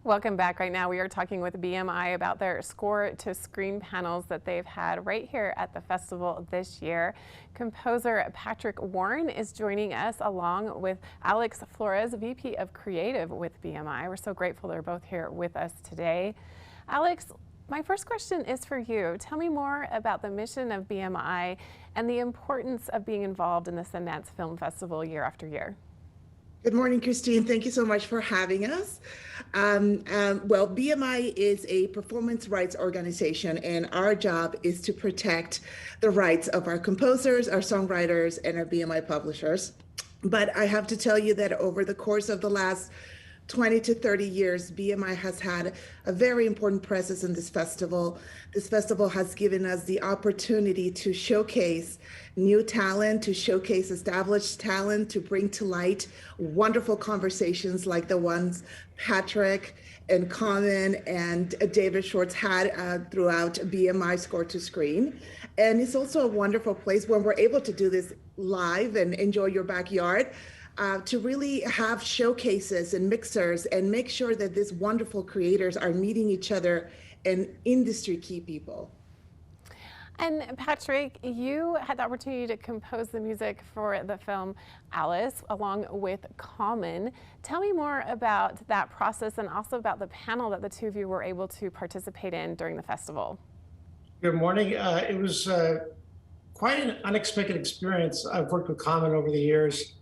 Welcome back. Right now we are talking with BMI about their score to screen panels that they've had right here at the festival this year. Composer Patrick Warren is joining us along with Alex Flores, VP of Creative with BMI. We're so grateful they're both here with us today. Alex, my first question is for you. Tell me more about the mission of BMI and the importance of being involved in the Sundance Film Festival year after year. Good morning, Christine. Thank you so much for having us. Well, BMI is a performance rights organization, and our job is to protect the rights of our composers, our songwriters, and our BMI publishers. But I have to tell you that over the course of the last 20 to 30 years, BMI has had a very important presence in this festival. This festival has given us the opportunity to showcase new talent, to showcase established talent, to bring to light wonderful conversations like the ones Patrick and Common and David Schwartz had throughout BMI Score to Screen. And it's also a wonderful place when we're able to do this live and enjoy your backyard. To really have showcases and mixers and make sure that these wonderful creators are meeting each other and industry key people. And Patrick, you had the opportunity to compose the music for the film Alice along with Common. Tell me more about that process and also about the panel that the two of you were able to participate in during the festival. Good morning. It was quite an unexpected experience. I've worked with Common over the years,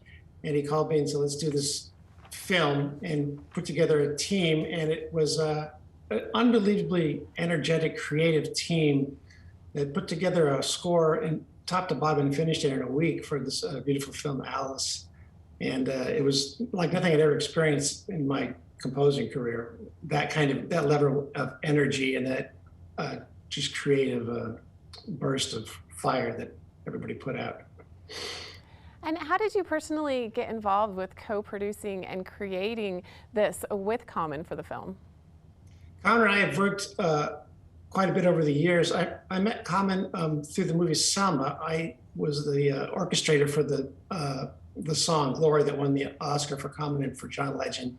and he called me and said, let's do this film and put together a team. And it was an unbelievably energetic, creative team that put together a score and top to bottom and finished it in a week for this beautiful film, Alice. And it was like nothing I'd ever experienced in my composing career. That level of energy and that just creative burst of fire that everybody put out. And how did you personally get involved with co-producing and creating this with Common for the film? Common and I have worked quite a bit over the years. I met Common through the movie Selma. I was the orchestrator for the song Glory that won the Oscar for Common and for John Legend.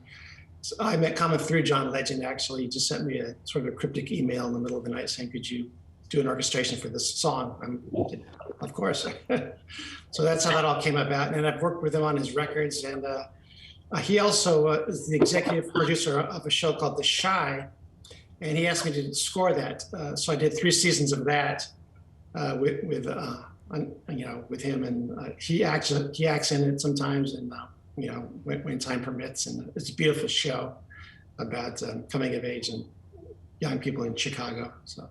So I met Common through John Legend, actually. He just sent me a sort of a cryptic email in the middle of the night saying, could you do an orchestration for this song? Of course. So that's how that all came about. And I've worked with him on his records. And he also is the executive producer of a show called The Shy. And he asked me to score that. So I did 3 seasons of that with him. And he acts in it sometimes, and when time permits. And it's a beautiful show about coming of age and young people in Chicago. So.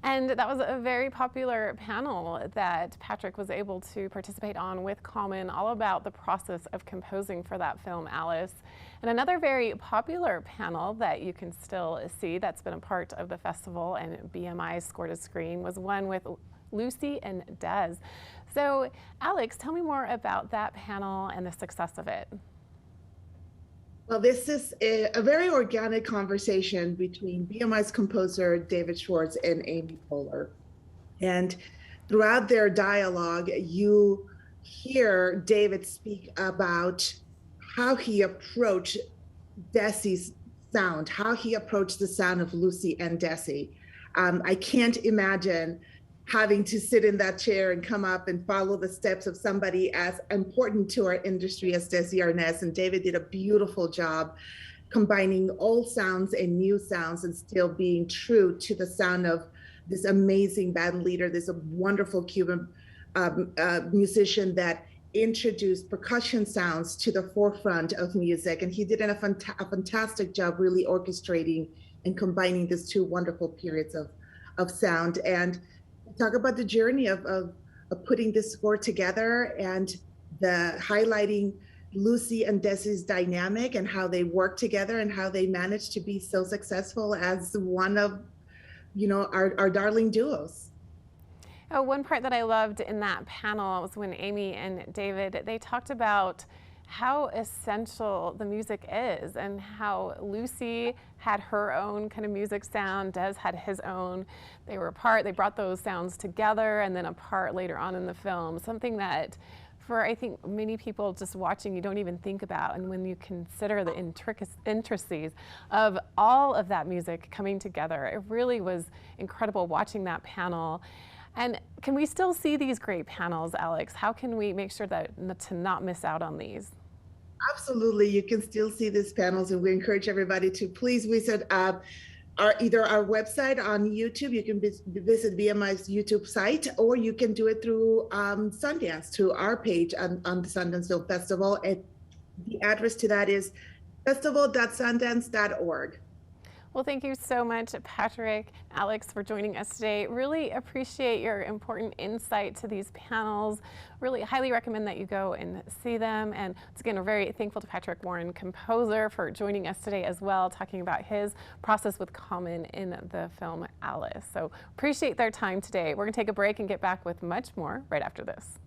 And that was a very popular panel that Patrick was able to participate on with Common, all about the process of composing for that film, Alice. And another very popular panel that you can still see that's been a part of the festival and BMI Score to Screen was one with Lucy and Des. So Alex, tell me more about that panel and the success of it. Well, this is a very organic conversation between BMI's composer, David Schwartz, and Amy Poehler. And throughout their dialogue, you hear David speak about how he approached Desi's sound, how he approached the sound of Lucy and Desi. I can't imagine having to sit in that chair and come up and follow the steps of somebody as important to our industry as Desi Arnaz. And David did a beautiful job combining old sounds and new sounds and still being true to the sound of this amazing band leader, this wonderful Cuban musician that introduced percussion sounds to the forefront of music. And he did a fantastic job really orchestrating and combining these 2 wonderful periods of sound. And talk about the journey of putting this score together and the highlighting Lucy and Desi's dynamic and how they work together and how they managed to be so successful as one of, our darling duos. Oh, one part that I loved in that panel was when Amy and David, they talked about how essential the music is and how Lucy had her own kind of music sound, Des had his own. They were apart, they brought those sounds together and then apart later on in the film, something that for, I think, many people just watching, you don't even think about. And when you consider the intricacies of all of that music coming together, it really was incredible watching that panel. And can we still see these great panels, Alex? How can we make sure that to not miss out on these? Absolutely, you can still see these panels, and we encourage everybody to please visit either our website on YouTube. You can visit BMI's YouTube site, or you can do it through Sundance, through our page on the Sundance Film Festival. And the address to that is festival.sundance.org. Well, thank you so much, Patrick, Alex, for joining us today. Really appreciate your important insight to these panels. Really highly recommend that you go and see them. And once again, we're very thankful to Patrick Warren, composer, for joining us today as well, talking about his process with Common in the film Alice. So appreciate their time today. We're going to take a break and get back with much more right after this.